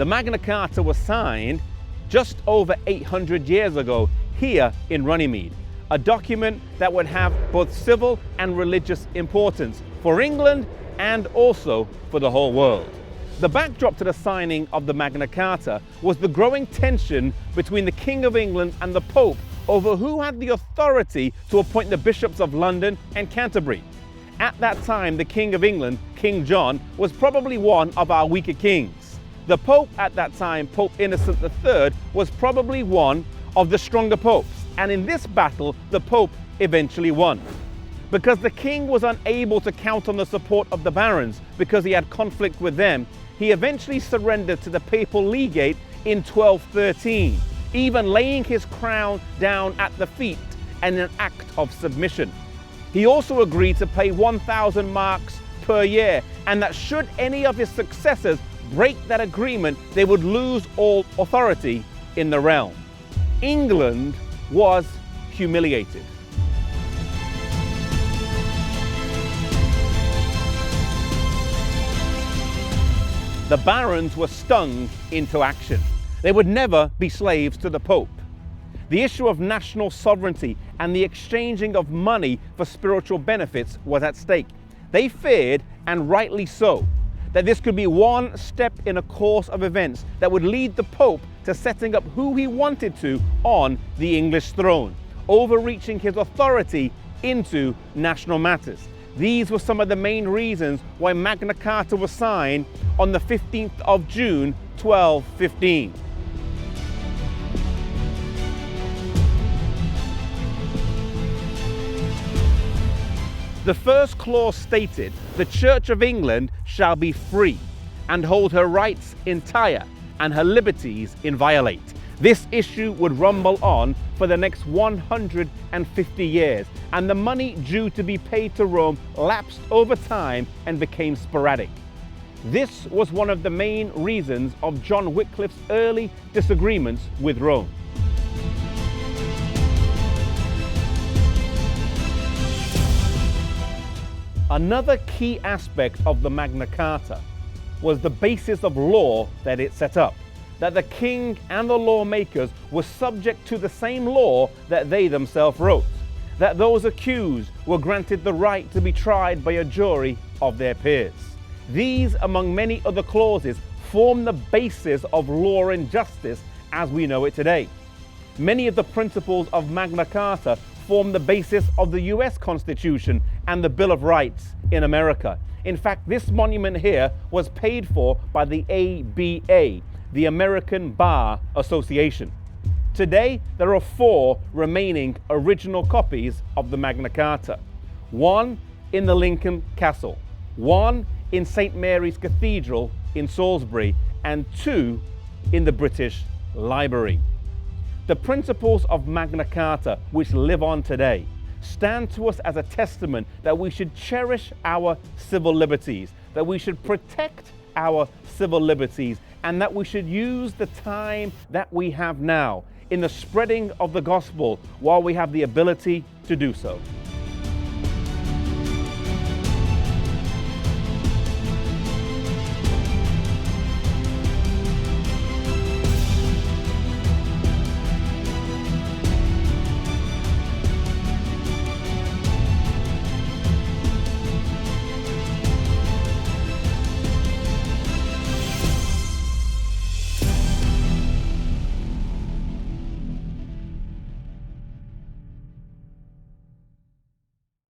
The Magna Carta was signed just over 800 years ago here in Runnymede, a document that would have both civil and religious importance for England and also for the whole world. The backdrop to the signing of the Magna Carta was the growing tension between the King of England and the Pope over who had the authority to appoint the bishops of London and Canterbury. At that time, the King of England, King John, was probably one of our weaker kings. The Pope at that time, Pope Innocent III, was probably one of the stronger popes. And in this battle, the Pope eventually won. Because the king was unable to count on the support of the barons because he had conflict with them, he eventually surrendered to the papal legate in 1213, even laying his crown down at the feet in an act of submission. He also agreed to pay 1,000 marks per year, and that should any of his successors break that agreement, they would lose all authority in the realm. England was humiliated. The barons were stung into action. They would never be slaves to the Pope. The issue of national sovereignty and the exchanging of money for spiritual benefits was at stake. They feared, and rightly so, that this could be one step in a course of events that would lead the Pope to setting up who he wanted to on the English throne, overreaching his authority into national matters. These were some of the main reasons why Magna Carta was signed on the 15th of June, 1215. The first clause stated, "The Church of England shall be free, and hold her rights entire, and her liberties inviolate." This issue would rumble on for the next 150 years, and the money due to be paid to Rome lapsed over time and became sporadic. This was one of the main reasons of John Wycliffe's early disagreements with Rome. Another key aspect of the Magna Carta was the basis of law that it set up, that the king and the lawmakers were subject to the same law that they themselves wrote, that those accused were granted the right to be tried by a jury of their peers. These, among many other clauses, form the basis of law and justice as we know it today. Many of the principles of Magna Carta form the basis of the US Constitution and the Bill of Rights in America. In fact, this monument here was paid for by the ABA, the American Bar Association. Today, there are 4 remaining original copies of the Magna Carta. 1 in the Lincoln Castle, 1 in St. Mary's Cathedral in Salisbury, and 2 in the British Library. The principles of Magna Carta, which live on today, stand to us as a testament that we should cherish our civil liberties, that we should protect our civil liberties, and that we should use the time that we have now in the spreading of the gospel while we have the ability to do so.